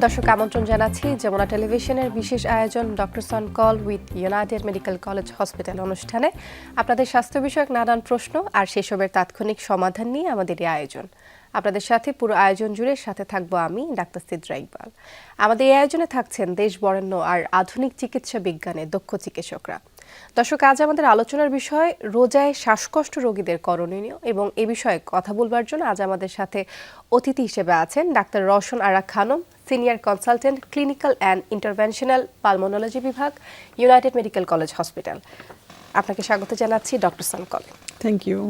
দর্শক আমন্ত্রণ জানাচ্ছি যমুনা টেলিভিশনের বিশেষ আয়োজন doctors on call with United medical college hospital অনুষ্ঠানে আপনাদের স্বাস্থ্য বিষয়ক নানান প্রশ্ন আর সেসবের তাৎক্ষণিক সমাধান নিয়ে আমাদের এই আয়োজন। আপনাদের সাথে পুরো আয়োজন জুড়ে সাথে থাকবো আমি ডাক্তার সিদ্রা ইকবাল। আমাদের এই আয়োজনে থাকছেন দেশ বরেণ্য আর আধুনিক চিকিৎসা বিজ্ঞানে দক্ষ চিকিৎসকরা। দর্শক, আজ আমাদের আলোচনার বিষয় রোজায় শ্বাসকষ্ট রোগীদের করণীয়, এবং এ বিষয়ে কথা বলবার জন্য আজ আমাদের সাথে অতিথি হিসেবে আছেন doctor Roshan Ara Khanam, senior consultant clinical and interventional pulmonology বিভাগ, ইউনাইটেড মেডিকেল কলেজ হসপিটাল। আপনাকে স্বাগত জানাচ্ছি doctors on call. Thank you.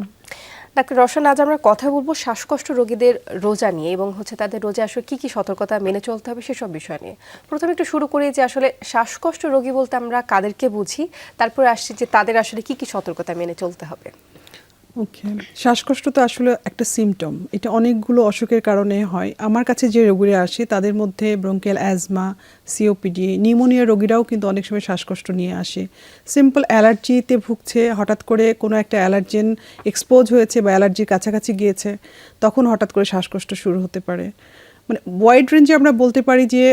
Doctor Roshan, আজ আমরা কথা বলবো শ্বাসকষ্ট রোগীদের রোজা নিয়ে এবং তাদের রোজা আসলে কি কি সতর্কতা মেনে চলতে হবে সেসব বিষয় নিয়ে। প্রথমে একটু শুরু করি যে আসলে শ্বাসকষ্ট রোগী বলতে আমরা কাদেরকে বুঝি, তারপরে আসছি যে তাদের আসলে কি কি সতর্কতা মেনে চলতে হবে। ওকে, শ্বাসকষ্ট তো আসলে একটা সিমটম, এটা অনেকগুলো অসুখের কারণে হয়। আমার কাছে যে রোগীরা আসে তাদের মধ্যে ব্রঙ্কিয়াল অ্যাজমা, সিওপিডি, নিউমোনিয়া রোগীরাও কিন্তু অনেক সময় শ্বাসকষ্ট নিয়ে আসে। সিম্পল অ্যালার্জিতে ভুগছে, হঠাৎ করে কোনো একটা অ্যালার্জেন এক্সপোজ হয়েছে বা অ্যালার্জির কাছাকাছি গিয়েছে, তখন হঠাৎ করে শ্বাসকষ্ট শুরু হতে পারে। মানে ওয়াইড রেঞ্জে আমরা বলতে পারি যে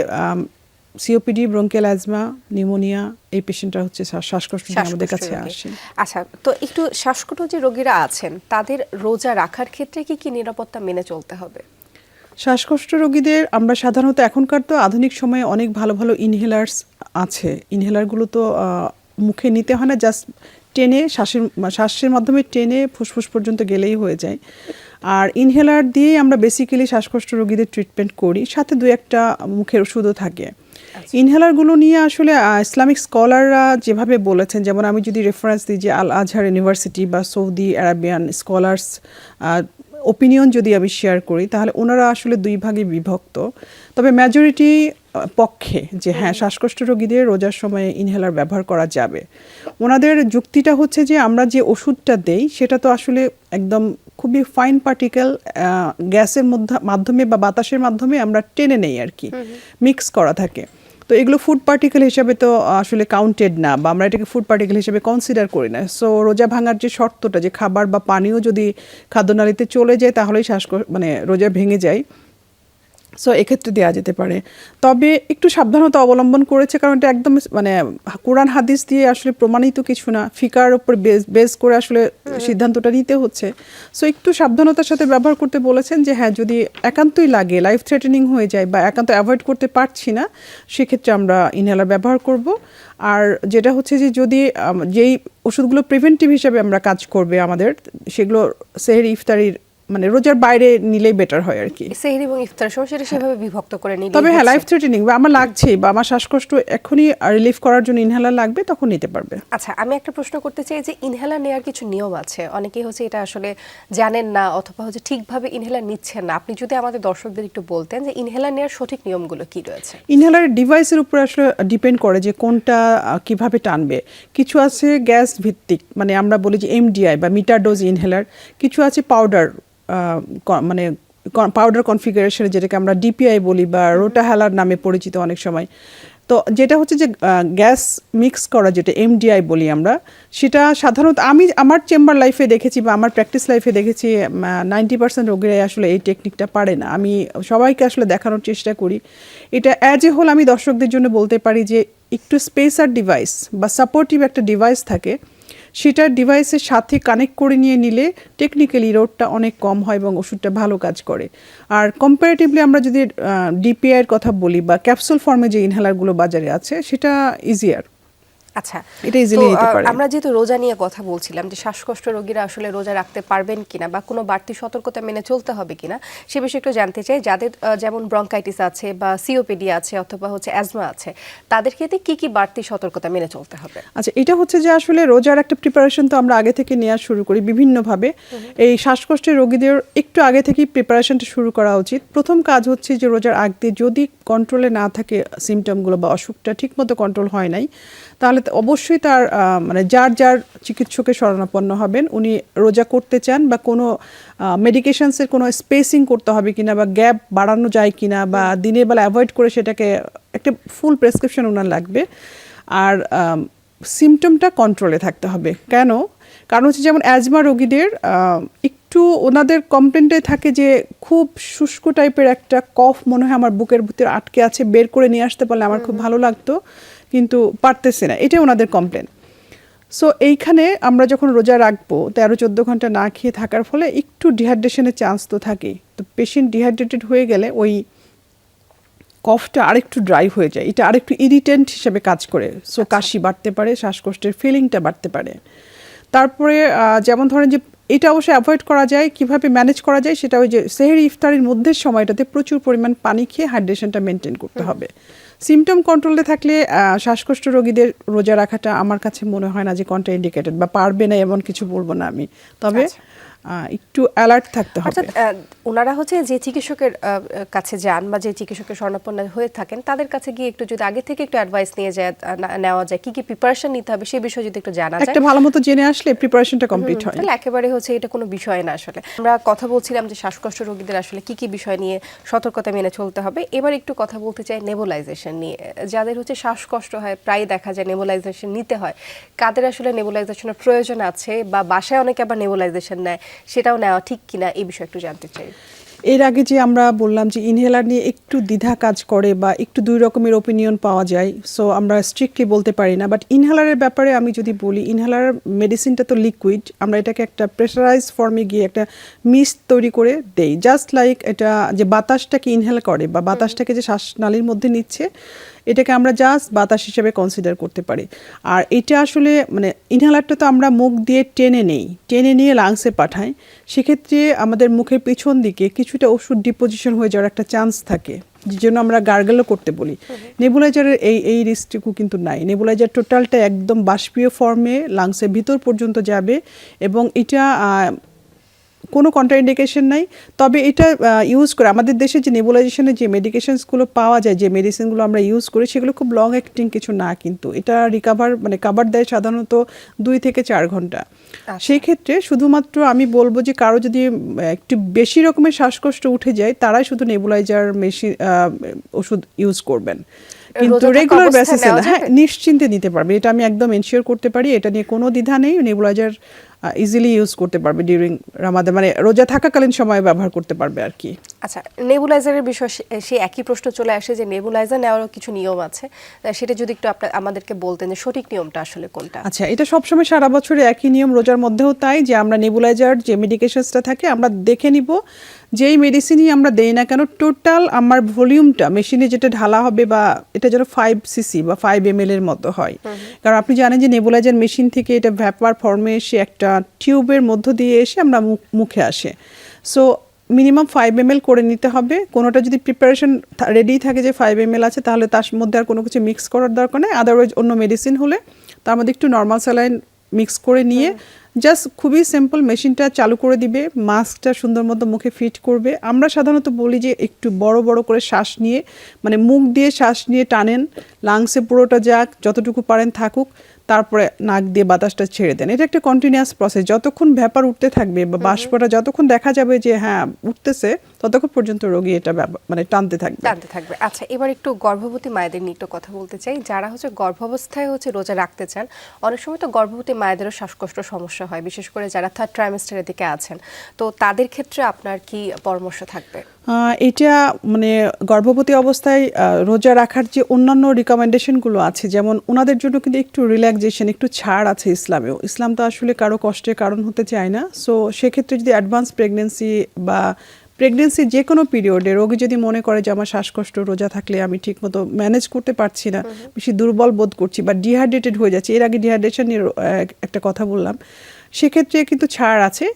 সিওপিডি, ব্রঙ্কিয়াল অ্যাজমা, নিউমোনিয়া, এই পেশেন্টরা হচ্ছে শ্বাসকষ্ট নিয়ে আমাদের কাছে আসে। আচ্ছা, তো একটু শ্বাসকষ্ট যে রোগীরা আছেন তাদের রোজা রাখার ক্ষেত্রে কি কি নিরাপত্তা মেনে চলতে হবে? শ্বাসকষ্ট রোগীদের আমরা সাধারণত এখনকার তো আধুনিক সময়ে অনেক ভালো ভালো ইনহেলার্স আছে। ইনহেলারগুলো তো মুখে নিতে হয় না, জাস্ট টেনে শ্বাসের মাধ্যমে টেনে ফুসফুস পর্যন্ত গেলেই হয়ে যায়। আর ইনহেলার দিয়েই আমরা বেসিক্যালি শ্বাসকষ্ট রোগীদের ট্রিটমেন্ট করি, সাথে দু একটা মুখের ওষুধও থাকে। ইনহেলারগুলো নিয়ে আসলে ইসলামিক স্কলাররা যেভাবে বলেছেন, যেমন আমি যদি রেফারেন্স দিই যে আল আজহার ইউনিভার্সিটি বা সৌদি আরাবিয়ান স্কলার্স ওপিনিয়ন যদি আমি শেয়ার করি, তাহলে ওনারা আসলে দুই ভাগে বিভক্ত। তবে মেজরিটি পক্ষে যে হ্যাঁ, শ্বাসকষ্ট রোগীদের রোজার সময়ে ইনহেলার ব্যবহার করা যাবে। ওনাদের যুক্তিটা হচ্ছে যে আমরা যে ওষুধটা দেই সেটা তো আসলে একদম খুবই ফাইন পার্টিকেল গ্যাসের মাধ্যমে বা বাতাসের মাধ্যমে আমরা টেনে নেই আর কি, মিক্স করা থাকে। তো এগুলো ফুড পার্টিকেল হিসাবে তো আসলে কাউন্টেড না, বা আমরা এটাকে ফুড পার্টিকেল হিসেবে কনসিডার করি না। সো রোজা ভাঙার যে শর্তটা, যে খাবার বা পানীয় যদি খাদ্যনালীতে চলে যায় তাহলেই রোজা ভেঙে যায়। সো এক্ষেত্রে দেওয়া যেতে পারে, তবে একটু সাবধানতা অবলম্বন করেছে, কারণ এটা একদম কোরআন হাদিস দিয়ে আসলে প্রমাণিত কিছু না, ফিকার উপর বেস করে আসলে সিদ্ধান্তটা নিতে হচ্ছে। সো একটু সাবধানতার সাথে ব্যবহার করতে বলেছেন যে হ্যাঁ, যদি একান্তই লাগে, লাইফ থ্রেটেনিং হয়ে যায় বা একান্ত অ্যাভয়েড করতে পারছি না, সেক্ষেত্রে আমরা ইনহেলার ব্যবহার করব। আর যেটা হচ্ছে যে যদি যেই ওষুধগুলো প্রিভেন্টিভ হিসাবে আমরা কাজ করবে আমাদের, সেগুলো সেহরি ইফতারির মানে রোজার বাইরে নিলেই বেটার হয় আর কি। সেহরি এবং ইফতারের সময় সেটা সেভাবে বিভক্ত করে নিলে। তবে হ্যাঁ, লাইফ থ্রেটেনিং বা আমার লাগছে বা আমার শ্বাসকষ্ট এখনই রিলিফ করার জন্য ইনহেলার লাগবে, তখন নিতে পারবে। আচ্ছা, আমি একটা প্রশ্ন করতে চাই যে ইনহেলার নেওয়ার কিছু নিয়ম আছে, অনেকেই এটা আসলে জানেন না অথবা ঠিকভাবে ইনহেলার নিচ্ছেন না। আপনি যদি আমাদের দর্শকদের একটু বলতেন যে ইনহেলার নেওয়ার সঠিক নিয়মগুলো কি রয়েছে। ইনহেলার ডিভাইসের উপর আসলে ডিপেন্ড করে যে কোনটা কিভাবে টানবে। কিছু আছে গ্যাস ভিত্তিক, মানে আমরা বলি যে এমডিআই বা মিটার ডোজ ইনহেলার। কিছু আছে পাউডার, মানে পাউডার কনফিগারেশনে, যেটাকে আমরা ডিপিআই বলি বা রোটাহ্যালার নামে পরিচিত অনেক সময়। তো যেটা হচ্ছে যে গ্যাস মিক্স করা, যেটা এমডিআই বলি আমরা, সেটা সাধারণত আমি আমার চেম্বার লাইফে দেখেছি বা আমার প্র্যাকটিস লাইফে দেখেছি 90% রোগীরাই আসলে এই টেকনিকটা পারে না। আমি সবাইকে আসলে দেখানোর চেষ্টা করি। এটা অ্যাজ এ হোল আমি দর্শকদের জন্য বলতে পারি যে একটু স্পেসার ডিভাইস বা সাপোর্টিভ একটা ডিভাইস থাকে, সেটার ডিভাইসের সাথে কানেক্ট করে নিয়ে নিলে টেকনিক্যালি রোডটা অনেক কম হয় এবং ওষুধটা ভালো কাজ করে। আর কম্পারেটিভলি আমরা যদি ডিপিআইয়ের কথা বলি বা ক্যাপসুল ফর্মে যে ইনহেলারগুলো বাজারে আছে, সেটা ইজিয়ার। আচ্ছা, এটা ইজিলি নিতে পারে। আমরা যেহেতু রোজা নিয়ে কথা বলছিলাম যে শ্বাসকষ্ট রোগীরা আসলে রোজা রাখতে পারবেন কিনা বা কোনো বাড়তি সতর্কতা মেনে চলতে হবে কিনা, সে বিষয়ে একটু জানতে চাই। যাদের যেমন ব্রঙ্কাইটিস আছে বা সিওপিডি আছে অথবা অ্যাজমা আছে, তাদের ক্ষেত্রে কি কি বাড়তি সতর্কতা মেনে চলতে হবে? আচ্ছা, এটা হচ্ছে যে আসলে রোজার একটা প্রিপারেশন তো আমরা আগে থেকে নেওয়া শুরু করি বিভিন্নভাবে। এই শ্বাসকষ্টের রোগীদের একটু আগে থেকেই প্রিপারেশনটা শুরু করা উচিত। প্রথম কাজ হচ্ছে যে রোজার আগে যদি কন্ট্রোলে না থাকে সিমটমগুলো বা অসুখটা ঠিকমতো কন্ট্রোল হয় নাই, তাহলে অবশ্যই তার মানে যার চিকিৎসকের শরণাপন্ন হবেন। উনি রোজা করতে চান বা কোনো মেডিকেশনসের কোনো স্পেসিং করতে হবে কিনা বা গ্যাপ বাড়ানো যায় কিনা বা দিনের বেলা অ্যাভয়েড করে সেটাকে একটা ফুল প্রেসক্রিপশন ওনার লাগবে। আর সিমটমটা কন্ট্রোলে থাকতে হবে। কারণ হচ্ছে যেমন অ্যাজমা রোগীদের একটু ওনাদের কমপ্লেন্টে থাকে যে খুব শুষ্ক টাইপের একটা কফ মনে হয় আমার বুকের ভিতরে আটকে আছে, বের করে নিয়ে আসতে পারলে আমার খুব ভালো লাগতো, কিন্তু পারতেছে না, এটাই ওনাদের কমপ্লেন। সো এইখানে আমরা যখন রোজা রাখবো 13-14 ঘন্টা না খেয়ে থাকার ফলে একটু ডিহাইড্রেশনের চান্স তো থাকেই। তো পেশেন্ট ডিহাইড্রেটেড হয়ে গেলে ওই কফটা আরেকটু ড্রাই হয়ে যায়, এটা আরেকটু ইরিটেন্ট হিসেবে কাজ করে। সো কাশি বাড়তে পারে, শ্বাসকষ্টের ফিলিংটা বাড়তে পারে। তারপরে যেমন ধরেন যে এটা অবশ্যই অ্যাভয়েড করা যায়, কিভাবে ম্যানেজ করা যায় সেটা ওই যে সেহরি ইফতারের মধ্যে সময়টাতে প্রচুর পরিমাণ পানি খেয়ে হাইড্রেশনটা মেনটেন করতে হবে। সিমটম কন্ট্রোলে থাকলে শ্বাসকষ্ট রোগীদের রোজা রাখাটা আমার কাছে মনে হয় না যে কন্ট্রা ইন্ডিকেটেড বা পারবে না এমন কিছু বলবো না আমি, তবে একটু অ্যালার্ট থাকতে হবে। অর্থাৎ ওনারা হচ্ছে যে চিকিৎসকের কাছে যান বা যে চিকিৎসকের শরণাপন্ন হয়ে থাকেন তাদের কাছে গিয়ে একটু যদি আগে থেকে একটু অ্যাডভাইস নেওয়া যায়, কি কি প্রিপারেশন নিতে হবে সেই বিষয়ে যদি একটু জানা যায়, একটা ভালো মতো জেনে আসলে প্রিপারেশনটা কমপ্লিট হয়। তাহলে একেবারে হচ্ছে এটা কোনো বিষয় না। আসলে আমরা কথা বলছিলাম যে শ্বাসকষ্ট রোগীদের আসলে কি কি বিষয় নিয়ে সতর্কতা মেনে চলতে হবে। এবার একটু কথা বলতে চাই নেবুলাইজেশন নিয়ে। যাদের হচ্ছে শ্বাসকষ্ট হয় প্রায় দেখা যায় নেবুলাইজেশন নিতে হয়, কাদের আসলে নেবুলাইজেশনের প্রয়োজন আছে বা বাসায় অনেকে আবার নেবুলাইজেশন নেয়, সেটাও নেওয়া ঠিক কিনা এই বিষয়ে একটু জানতে চাই। এর আগে যে আমরা বললাম যে ইনহেলার নিয়ে একটু দ্বিধা কাজ করে বা একটু দুই রকমের ওপিনিয়ন পাওয়া যায়, সো আমরা স্ট্রিক্টলি বলতে পারি না। বাট ইনহেলারের ব্যাপারে আমি যদি বলি, ইনহেলার মেডিসিনটা তো লিকুইড, আমরা এটাকে একটা প্রেশারাইজ ফর্মে গিয়ে একটা মিস্ট তৈরি করে দেই, জাস্ট লাইক এটা যে বাতাসটাকে ইনহেল করে বা বাতাসটাকে যে শ্বাসনালীর মধ্যে নিচ্ছে, এটাকে আমরা জাস্ট বাতাস হিসেবে কনসিডার করতে পারি। আর এটা আসলে মানে ইনহেলারটা তো আমরা মুখ দিয়ে টেনে নিয়ে লাংসে পাঠাই, সেক্ষেত্রে আমাদের মুখের পিছন দিকে কিছুটা ওষুধ ডিপোজিশন হয়ে যাওয়ার একটা চান্স থাকে, যে জন্য আমরা গার্গেলও করতে বলি। নেবুলাইজারের এই রিস্কটুকু কিন্তু নাই। নেবুলাইজার টোটালটা একদম বাষ্পীয় ফর্মে লাংসের ভিতর পর্যন্ত যাবে এবং এটা কোনো কন্ট্রাইন্ডিকেশন নাই। তবে এটা ইউজ করে আমাদের দেশে যে নেবুলাইজেশনের যে মেডিকেশনসগুলো পাওয়া যায়, যে মেডিসিনগুলো আমরা ইউজ করি, সেগুলো খুব লং অ্যাক্টিং কিছু না, কিন্তু এটা কাভার দেয় সাধারণত 2 থেকে 4 ঘন্টা। সেই ক্ষেত্রে শুধুমাত্র আমি বলবো যে কারো যদি একটু বেশি রকমের শ্বাসকষ্ট উঠে যায়, তারাই শুধু নেবুলাইজার মেশিন ওষুধ ইউজ করবেন, কিন্তু রেগুলার বেসিসে না। হ্যাঁ, নিশ্চিন্তে নিতে পারবে, এটা আমি একদম এনশিওর করতে পারি, এটা নিয়ে কোনো দ্বিধা নেই। নেবুলাইজার ইজিলি ইউজ করতে পারবে ডিউরিং রামাদান, মানে রোজা থাকাকালীন সময়ে ব্যবহার করতে পারবে আর কি। আচ্ছা, নেবুলাইজারের বিষয় সেই একই প্রশ্ন চলে আসে যে নেবুলাইজার নেওয়ারও কিছু নিয়ম আছে, সেটা যদি একটু আমাদেরকে বলতেন যে সঠিক নিয়মটা আসলে কোনটা। আচ্ছা, এটা সবসময় সারা বছরে একই নিয়ম, রোজার মধ্যেও তাই, যে আমরা নেবুলাইজার যে মেডিকেশনসটা থাকে আমরা দেখে নিব যেই মেডিসিনই আমরা দেই না কেন, টোটাল আমার ভলিউমটা মেশিনে যেটা ঢালা হবে বা এটা যেন 5 cc বা 5 ml এর মতো হয়। কারণ আপনি জানেন যে নেবুলাইজার মেশিন থেকে এটা ভ্যাপার ফর্মে এসে একটা টিউবের মধ্য দিয়ে এসে আমরা মুখে আসে। সো মিনিমাম 5 ml করে নিতে হবে। কোনোটা যদি প্রিপারেশন রেডি থাকে যে 5 ml আছে, তাহলে তার মধ্যে আর কোনো কিছু মিক্স করার দরকার নেই। আদারওয়াইজ অন্য মেডিসিন হলে তার মধ্যে একটু নর্মাল স্যালাইন মিক্স করে নিয়ে জাস্ট খুবই সিম্পল মেশিনটা চালু করে দিবে, মাস্কটা সুন্দর মতো মুখে ফিট করবে। আমরা সাধারণত বলি যে একটু বড় বড় করে শ্বাস নিয়ে, মানে মুখ দিয়ে শ্বাস নিয়ে টানেন, লাংসে পুরোটা যাক, যতটুকু পারেন থাকুক, তারপরে নাক দিয়ে বাতাসটা ছেড়ে দেন। এটা একটা কন্টিনিউয়াস প্রসেস, যতক্ষণ ভ্যাপার উঠতে থাকবে বা বাষ্পটা যতক্ষণ দেখা যাবে যে হ্যাঁ উঠতেছে, ততক্ষণ পর্যন্ত রোগী এটা মানে টানতে থাকবে। আচ্ছা, এবার একটু গর্ভবতী মায়েদের নিয়ে একটু কথা বলতে চাই। যারা হচ্ছে গর্ভাবস্থায় হচ্ছে রোজা রাখতে চান, অনেক সময় তো গর্ভবতী মায়েদেরও শ্বাসকষ্ট সমস্যা হয়, বিশেষ করে যারা 3rd ট্রাইমেস্টারের দিকে আছেন, তো তাদের ক্ষেত্রে আপনার কি পরামর্শ থাকবে? এটা মানে গর্ভবতী অবস্থায় রোজা রাখার যে অন্যান্য রিকমেন্ডেশনগুলো আছে, যেমন ওনাদের জন্য কিন্তু একটু রিল্যাক্সেশন, একটু ছাড় আছে ইসলামেও। ইসলাম তো আসলে কারো কষ্টের কারণ হতে চায় না। সো সেক্ষেত্রে যদি অ্যাডভান্স প্রেগনেন্সি বা প্রেগনেন্সির যে কোনো পিরিয়ডে রোগী যদি মনে করে যে আমার শ্বাসকষ্ট রোজা থাকলে আমি ঠিকমতো ম্যানেজ করতে পারছি না, বেশি দুর্বল বোধ করছি বা ডিহাইড্রেটেড হয়ে যাচ্ছে, এর আগে ডিহাইড্রেশন নিয়ে একটা কথা বললাম, সেক্ষেত্রে কিন্তু ছাড় আছে।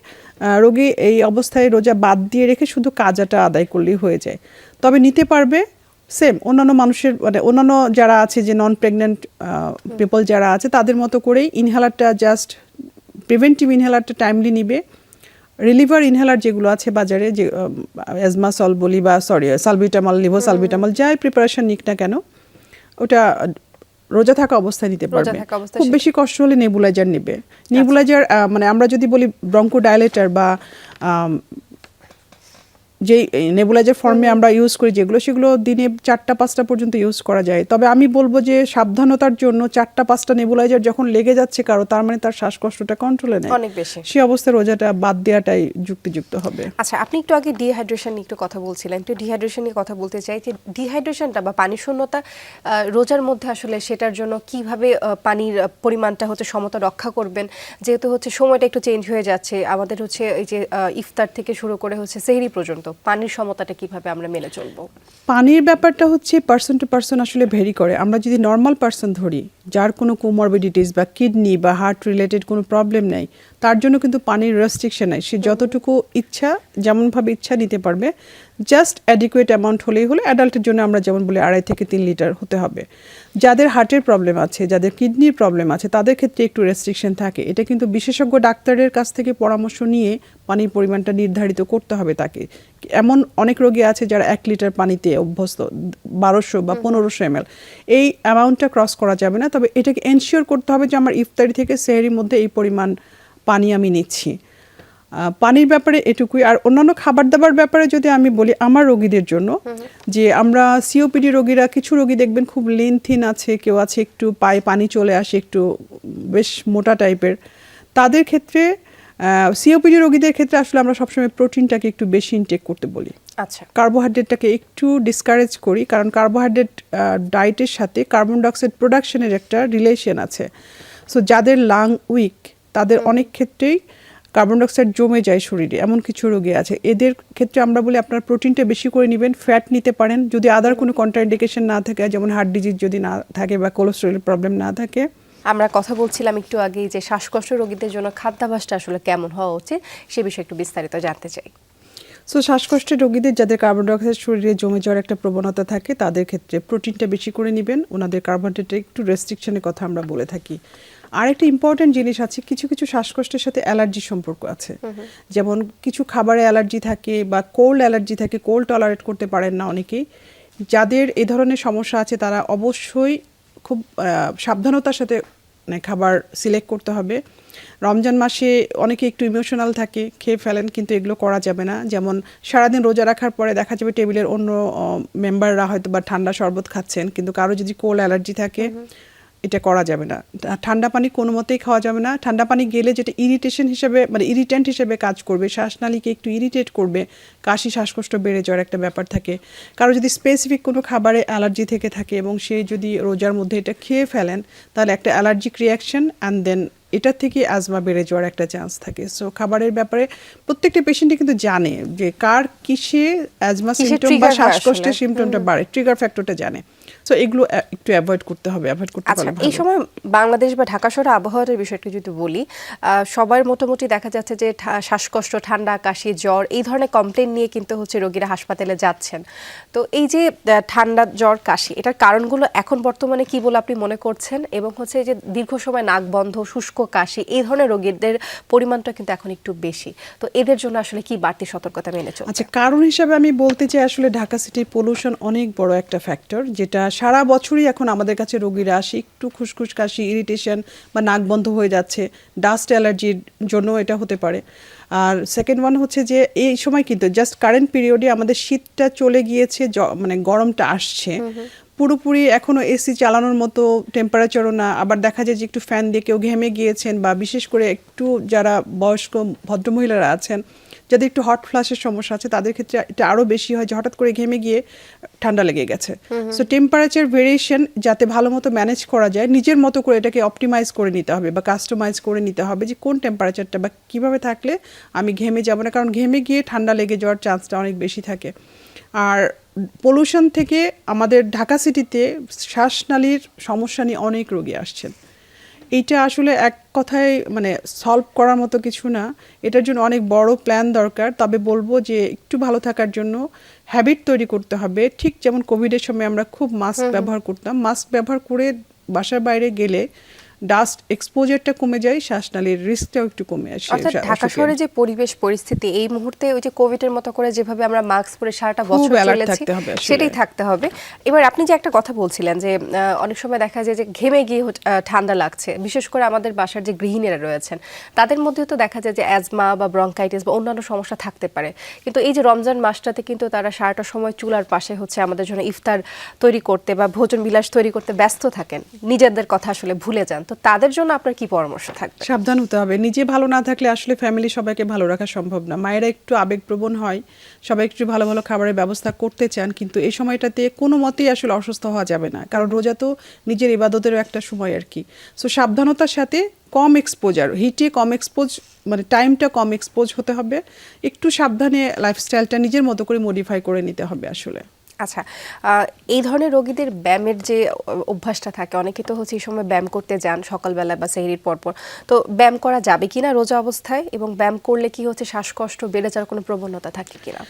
রোগী এই অবস্থায় রোজা বাদ দিয়ে রেখে শুধু কাজাটা আদায় করলেই হয়ে যায়। তবে নিতে পারবে সেম অন্যান্য মানুষের, মানে অন্যান্য যারা আছে যে নন প্রেগনেন্ট পিপল যারা আছে, তাদের মতো করেই ইনহেলারটা জাস্ট প্রিভেন্টিভ ইনহেলারটা টাইমলি নিবে। রিলিভার ইনহেলার যেগুলো আছে বাজারে, যে অ্যাজমাসল বলি বা সালবিটামল, লিভোসালবিটামল, যাই প্রিপারেশন নিক না কেন, ওটা রোজা থাকা অবস্থায় নিতে পারবে। খুব বেশি কষ্ট হলে নেবুলাইজার নেবে। নেবুলাইজার মানে আমরা যদি বলি ব্রঙ্কোডাইলেটর বা যেই নেবুলাইজার ফর্মে আমরা ইউজ করি সেগুলো দিনে 4টা-5টা পর্যন্ত ইউজ করা যায়। তবে আমি বলবো যে সাবধানতার জন্য 4টা-5টা নেবুলাইজার যখন লেগে যাচ্ছে কারো, তার মানে তার শ্বাসকষ্টটা কন্ট্রোলে নেই, অনেক বেশি, সেই অবস্থায় রোজাটা বাদ দেওয়াটাই যুক্তিযুক্ত হবে। আচ্ছা, আপনি একটু আগে ডিহাইড্রেশন নিয়ে একটু কথা বলছিলেন, একটু ডিহাইড্রেশন নিয়ে কথা বলতে চাই যে ডিহাইড্রেশনটা বা পানি শূন্যতা রোজার মধ্যে আসলে সেটার জন্য কিভাবে পানির পরিমাণটা হচ্ছে সমতা রক্ষা করবেন, যেহেতু হচ্ছে সময়টা একটু চেঞ্জ হয়ে যাচ্ছে আমাদের, হচ্ছে এই যে ইফতার থেকে শুরু করে হচ্ছে সেহরি পর্যন্ত পানির সমতাটা কিভাবে আমরা মেনে চলবো? পানির ব্যাপারটা হচ্ছে পার্সন টু পার্সন আসলে ভেরি করে। আমরা যদি নর্মাল পার্সন ধরি, যার কোনো কোমরবিডিটিস বা কিডনি বা হার্ট রিলেটেড কোনো প্রবলেম নেই, তার জন্য কিন্তু পানির রেস্ট্রিকশন নাই। সে যতটুকু ইচ্ছা যেমনভাবে ইচ্ছা নিতে পারবে, জাস্ট অ্যাডিকুয়েট অ্যামাউন্ট হলেই হলো। অ্যাডাল্টের জন্য আমরা যেমন বলি 2.5 থেকে 3 লিটার হতে হবে। যাদের হার্টের প্রবলেম আছে, যাদের কিডনির প্রবলেম আছে, তাদের ক্ষেত্রে একটু রেস্ট্রিকশন থাকে। এটা কিন্তু বিশেষজ্ঞ ডাক্তারের কাছ থেকে পরামর্শ নিয়ে পানির পরিমাণটা নির্ধারিত করতে হবে তাকে। এমন অনেক রোগী আছে যারা 1 লিটার পানিতে অভ্যস্ত, 1200 বা 1500 ml, এই অ্যামাউন্টটা ক্রস করা যাবে না। তবে এটাকে এনশিওর করতে হবে যে আমার ইফতারি থেকে সেহরির মধ্যে এই পরিমাণ পানি আমি নিচ্ছি। পানির ব্যাপারে এটুকুই। আর অন্যান্য খাবার দাবার ব্যাপারে যদি আমি বলি আমার রোগীদের জন্য, যে আমরা সিওপিডি রোগীরা, কিছু রোগী দেখবেন খুব লিন থিন আছে, কেউ আছে একটু পায়ে পানি চলে আসে, একটু বেশ মোটা টাইপের, তাদের ক্ষেত্রে সিওপিডি রোগীদের ক্ষেত্রে আসলে আমরা সবসময় প্রোটিনটাকে একটু বেশি ইনটেক করতে বলি। আচ্ছা, কার্বোহাইড্রেটটাকে একটু ডিসকারেজ করি, কারণ কার্বোহাইড্রেট ডায়েটের সাথে কার্বন ডাইঅক্সাইড প্রোডাকশনের একটা রিলেশন আছে। সো যাদের লাং উইক, তাদের অনেক ক্ষেত্রেই কার্বন ডাইঅক্সাইড জমে যায় শরীরে, এমন কিছু রোগী আছে। এদের ক্ষেত্রে আমরা বলি আপনার প্রোটিনটা বেশি করে নেবেন, ফ্যাট নিতে পারেন যদি আদার কোনো কন্ট্রাইন্ডিকেশন না থাকে, যেমন হার্ট ডিজিজ যদি না থাকে বা কোলেস্টেরলের প্রবলেম না থাকে। আমরা কথা বলছিলাম একটু আগেই যে শ্বাসকষ্ট রোগীদের জন্য খাদ্যাভ্যাসটা আসলে কেমন হওয়া উচিত, সে বিষয়ে একটু বিস্তারিত জানতে চাই। সো শ্বাসকষ্টের রোগীদের যাদের কার্বন ডাইঅক্সাইড শরীরে জমে যাওয়ার একটা প্রবণতা থাকে, তাদের ক্ষেত্রে প্রোটিনটা বেশি করে নেবেন, ওনাদের কার্বোহাইড্রেটের একটু রেস্ট্রিকশনের কথা আমরা বলে থাকি। আর একটা ইম্পর্টেন্ট জিনিস আছে, কিছু কিছু শ্বাসকষ্টের সাথে অ্যালার্জির সম্পর্ক আছে। যেমন কিছু খাবারে অ্যালার্জি থাকে বা কোল্ড অ্যালার্জি থাকে, কোল্ড টলারেট করতে পারেন না অনেকেই। যাদের এই ধরনের সমস্যা আছে তারা অবশ্যই খুব সাবধানতার সাথে খাবার সিলেক্ট করতে হবে। রমজান মাসে অনেকে একটু ইমোশনাল থাকে, খেয়ে ফেলেন, কিন্তু এগুলো করা যাবে না। যেমন সারাদিন রোজা রাখার পরে দেখা যাবে টেবিলের অন্য মেম্বাররা হয়তো বা ঠান্ডা শরবত খাচ্ছেন, কিন্তু কারো যদি কোল্ড অ্যালার্জি থাকে, এটা করা যাবে না। ঠান্ডা পানি কোনো মতেই খাওয়া যাবে না। ঠান্ডা পানি গেলে যেটা ইরিটেশন হিসেবে, মানে ইরিটেন্ট হিসেবে কাজ করবে, শ্বাসনালীকে একটু ইরিটেট করবে, কাশি শ্বাসকষ্ট বেড়ে যাওয়ার একটা ব্যাপার থাকে। কারো যদি স্পেসিফিক কোনো খাবারে অ্যালার্জি থেকে থাকে এবং সে যদি রোজার মধ্যে এটা খেয়ে ফেলেন, তাহলে একটা অ্যালার্জিক রিয়াকশন অ্যান্ড দেন এটার থেকে অ্যাজমা বেড়ে যাওয়ার একটা চান্স থাকে। সো খাবারের ব্যাপারে প্রত্যেকটা পেশেন্টই কিন্তু জানে যে কার কিসে অ্যাজমা সিমটম বা শ্বাসকষ্টের সিমটমটা বাড়ে, ট্রিগার ফ্যাক্টরটা জানে। সো এগুলো একটু অ্যাভয়েড করতে হবে, অ্যাভয়েড করতে পারলে ভালো। এই সময় বাংলাদেশ বা ঢাকা শহরে আবহাওয়ার বিষয়টি যদি বলি, সবার মোটামুটি দেখা যাচ্ছে যে শ্বাসকষ্ট, ঠান্ডা, কাশি, জ্বর এই ধরনের কমপ্লেন নিয়ে কিন্তু হচ্ছে রোগীরা হাসপাতালে যাচ্ছেন। তো এই যে ঠান্ডা, জ্বর, কাশি, এটার কারণগুলো এখন বর্তমানে কি বলে আপনি মনে করছেন? এবং হচ্ছে যে দীর্ঘ সময় নাক বন্ধ, শুষ্ক কাশি, এই ধরনের রোগীদের পরিমাণটা কিন্তু এখন একটু বেশি। তো এদের জন্য আসলে কি বাড়তি সতর্কতা মেনে চলছে? আচ্ছা, কারণ হিসাবে আমি বলতে চাই আসলে ঢাকা সিটির পলিউশন অনেক বড় একটা ফ্যাক্টর, যেটা সারা বছরই এখন আমাদের কাছে রোগীরা আসে একটু খুসখুস কাশি, ইরিটেশন বা নাক বন্ধ হয়ে যাচ্ছে, ডাস্ট অ্যালার্জির জন্য এটা হতে পারে। আর সেকেন্ড ওয়ান হচ্ছে যে এই সময় কিন্তু জাস্ট কারেন্ট পিরিয়ডে আমাদের শীতটা চলে গিয়েছে, মানে গরমটা আসছে, পুরোপুরি এখনও এসি চালানোর মতো টেম্পারেচারও না। আবার দেখা যায় যে একটু ফ্যান দিয়ে কেউ ঘেমে গিয়েছেন, বা বিশেষ করে একটু যারা বয়স্ক ভদ্রমহিলারা আছেন যাদের একটু হট ফ্লাশের সমস্যা আছে, তাদের ক্ষেত্রে এটা আরও বেশি হয় যে হঠাৎ করে ঘেমে গিয়ে ঠান্ডা লেগে গেছে। সো টেম্পারেচার ভেরিয়েশন যাতে ভালো মতো ম্যানেজ করা যায়, নিজের মতো করে এটাকে অপটিমাইজ করে নিতে হবে বা কাস্টমাইজ করে নিতে হবে যে কোন টেম্পারেচারটা বা কীভাবে থাকলে আমি ঘেমে যাব না, কারণ ঘেমে গিয়ে ঠান্ডা লেগে যাওয়ার চান্সটা অনেক বেশি থাকে। আর পলিউশন থেকে আমাদের ঢাকা সিটিতে শ্বাসনালীর সমস্যা নিয়ে অনেক রোগী আসছেন। এইটা আসলে এক কথায় মানে সলভ করার মতো কিছু না, এটার জন্য অনেক বড় প্ল্যান দরকার। তবে বলবো যে একটু ভালো থাকার জন্য হ্যাবিট তৈরি করতে হবে। ঠিক যেমন কোভিডের সময় আমরা খুব মাস্ক ব্যবহার করতাম, মাস্ক ব্যবহার করে বাসার বাইরে গেলে ডাস্ট এক্সপোজারটা কমে যায়, শ্বাসনালীর রিস্কটাও একটু কমে আসে। অর্থাৎ ঢাকা শহরে যে পরিবেশ পরিস্থিতি এই মুহূর্তে ওই যে কোভিডের মতো করে যেভাবে আমরা মাস্ক পরে সারাটা বছর চলেছি সেটাই থাকতে হবে। এবার আপনি যে একটা কথা বলছিলেন যে অনেক সময় দেখা যায় যে ঘেমে গিয়ে ঠান্ডা লাগছে, বিশেষ করে আমাদের বাসার যে গৃহিণীরা রয়েছেন তাদের মধ্যে তো দেখা যায় যে অ্যাজমা বা ব্রঙ্কাইটিস বা অন্যান্য সমস্যা থাকতে পারে, কিন্তু এই যে রমজান মাসটাতে কিন্তু তারা সারাটা সময় চুলার পাশে হচ্ছে আমাদের জন্য ইফতার তৈরি করতে বা ভোজন বিলাস তৈরি করতে ব্যস্ত থাকেন, নিজেদের কথা আসলে ভুলে যান, তো তাদের জন্য আপনার কি পরামর্শ থাকবে? সাবধান হতে হবে, নিজে ভালো না থাকলে আসলে ফ্যামিলি সবাইকে ভালো রাখা সম্ভব না। মায়েরা একটু আবেগপ্রবণ হয়, সবাই একটু ভালো ভালো খাবারের ব্যবস্থা করতে চান, কিন্তু এই সময়টাতে কোনো মতেই আসলে অসুস্থ হওয়া যাবে না, কারণ রোজা তো নিজের ইবাদতেরও একটা সময় আর কি। সো সাবধানতার সাথে কম এক্সপোজার, হিটে কম এক্সপোজ, মানে টাইমটা কম এক্সপোজ হতে হবে, একটু সাবধানে লাইফস্টাইলটা নিজের মতো করে মডিফাই করে নিতে হবে আসলে। আচ্ছা, এই ধরনের রোগীদের ব্যায়ামের যে অভ্যাসটা থাকে, অনেকে তো হচ্ছে এই সময় ব্যায়াম করতে যান সকালবেলা বা সেহরির পরপর, তো ব্যায়াম করা যাবে কিনা রোজা অবস্থায়, এবং ব্যায়াম করলে কি হচ্ছে শ্বাসকষ্ট বেড়ে যাওয়ার কোনো প্রবণতা থাকে কিনা?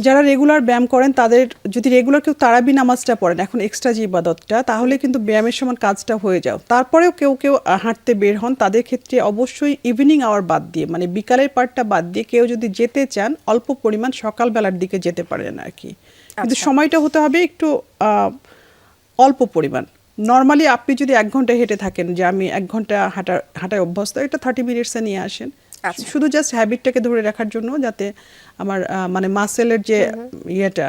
যারা রেগুলার ব্যায়াম করেন তাদের, যদি রেগুলার কেউ তারাবি নামাজটা পড়েন এখন এক্সট্রা যে ইবাদতটা, তাহলে কিন্তু ব্যায়ামের সমান কাজটা হয়ে যাও। তারপরেও কেউ কেউ হাঁটতে বের হন, তাদের ক্ষেত্রে অবশ্যই ইভিনিং আওয়ার বাদ দিয়ে, মানে বিকালের পার্টটা বাদ দিয়ে কেউ যদি যেতে চান অল্প পরিমাণ সকালবেলার দিকে যেতে পারেন আর কি, কিন্তু সময়টা হতে হবে একটু অল্প পরিমাণ। নর্মালি আপনি যদি 1 ঘন্টা হেঁটে থাকেন, যে আমি 1 ঘন্টা হাঁটায় অভ্যস্ত, এটা 30 মিনিটসে নিয়ে আসেন, শুধু জাস্ট হ্যাবিটটাকে ধরে রাখার জন্য, যাতে আমার মানে মাসেলের যে ইয়েটা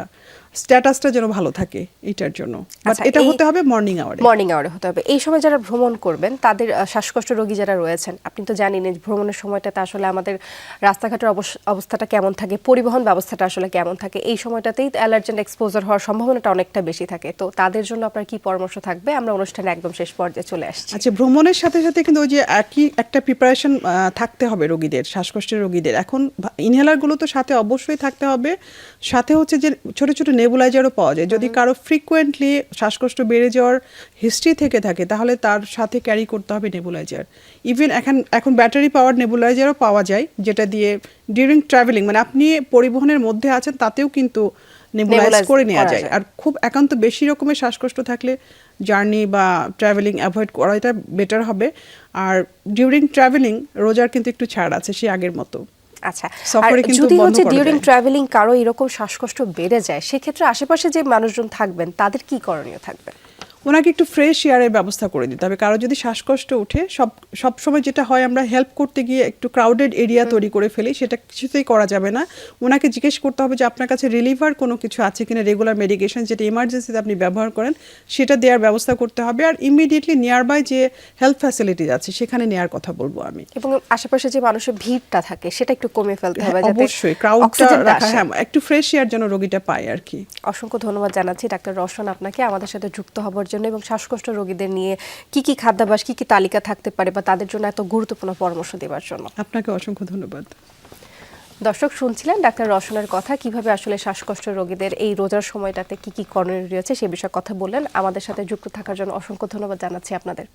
স্ট্যাটাসটা যেন ভালো থাকে, এটার জন্য। বাট এটা হতে হবে মর্নিং আওয়ারে হতে হবে। এই সময় যারা ভ্রমণ করবেন, তাদের শ্বাসকষ্ট রোগী যারা রয়েছেন, আপনি তো জানেন ভ্রমণের সময়টাতে আসলে আমাদের রাস্তাঘাটের অবস্থাটা কেমন থাকে, পরিবহন ব্যবস্থাটা আসলে কেমন থাকে, এই সময়টাতেই অ্যালার্জেন এক্সপোজার হওয়ার সম্ভাবনাটা অনেকটা বেশি থাকে, তো তাদের জন্য আপনার কি পরামর্শ থাকবে? আমরা অনুষ্ঠানে একদম শেষ পর্যায়ে চলে আসছি। আচ্ছা, ভ্রমণের সাথে সাথে কিন্তু ওই যে একই একটা প্রিপারেশন থাকতে হবে রোগীদের, শ্বাসকষ্টের রোগীদের। এখন ইনহেলারগুলো তো সাথে অবশ্যই থাকতে হবে, সাথে হচ্ছে যে ছোট ছোট নেবুলাইজারও পাওয়া যায়। যদি কারো ফ্রিকোয়েন্টলি শ্বাসকষ্ট বেড়ে যাওয়ার হিস্ট্রি থেকে থাকে, তাহলে তার সাথে ক্যারি করতে হবে নেবুলাইজার। ইভেন এখন ব্যাটারি পাওয়ার নেবুলাইজারও পাওয়া যায়, যেটা দিয়ে ডিউরিং ট্রাভেলিং, মানে আপনি পরিবহনের মধ্যে আছেন তাতেও কিন্তু নেবুলাইজ করে নেওয়া যায়। আর খুব একান্ত বেশি রকমের শ্বাসকষ্ট থাকলে জার্নি বা ট্রাভেলিং অ্যাভয়েড করাটা বেটার হবে। আর ডিউরিং ট্রাভেলিং রোজার কিন্তু একটু ছাড় আছে সে আগের মতো। আচ্ছা, আর যদি হচ্ছে ডিউরিং ট্রাভেলিং কারো এরকম শ্বাসকষ্ট বেড়ে যায়, সেক্ষেত্রে আশেপাশে যে মানুষজন থাকবেন তাদের কি করণীয় থাকবে? ওনাকে একটু ফ্রেশ এয়ারের ব্যবস্থা করে দিতে হবে। কারো যদি শ্বাসকষ্ট উঠে, সব সময় যেটা হয় আমরা হেল্প করতে গিয়ে একটু ক্রাউডেড এরিয়া তৈরি করে ফেলি, সেটা কিছুতেই করা যাবে না। ওনাকে জিজ্ঞেস করতে হবে যে আপনার কাছে রিলিভার কোনো কিছু আছে কিনা, রেগুলার মেডিকেশন যেটা ইমার্জেন্সিতে আপনি ব্যবহার করেন সেটা দেওয়ার ব্যবস্থা করতে হবে। আর ইমিডিয়েটলি নিয়ারবাই যে হেলথ ফ্যাসিলিটিস আছে সেখানে নেওয়ার কথা বলবো আমি। এবং আশেপাশে যে মানুষের ভিড়টা থাকে সেটা একটু কমে ফেলতে হবে, যাতে অবশ্যই ক্রাউডটা রাখা, হ্যাঁ, একটু ফ্রেশ এয়ার যেন রোগীটা পায় আর কি। অসংখ্য ধন্যবাদ জানাচ্ছি ডাক্তার রওশন আপনাকে আমাদের সাথে যুক্ত হবার জন্য, এবং শ্বাসকষ্ট রোগীদের নিয়ে কি কি খাদ্যাভ্যাস, কি কি তালিকা থাকতে পারে বা তাদের জন্য এত গুরুত্বপূর্ণ পরামর্শ দেওয়ার জন্য। আপনাকে অসংখ্য ধন্যবাদ। দর্শক শুনছিলেন ডাক্তার রওশনের কথা, কিভাবে আসলে শ্বাসকষ্ট রোগীদের এই রোজার সময়টাতে কি কি করণীয় রয়েছে সে বিষয়ে কথা বললেন। আমাদের সাথে যুক্ত থাকার জন্য অসংখ্য ধন্যবাদ জানাচ্ছি আপনাদের।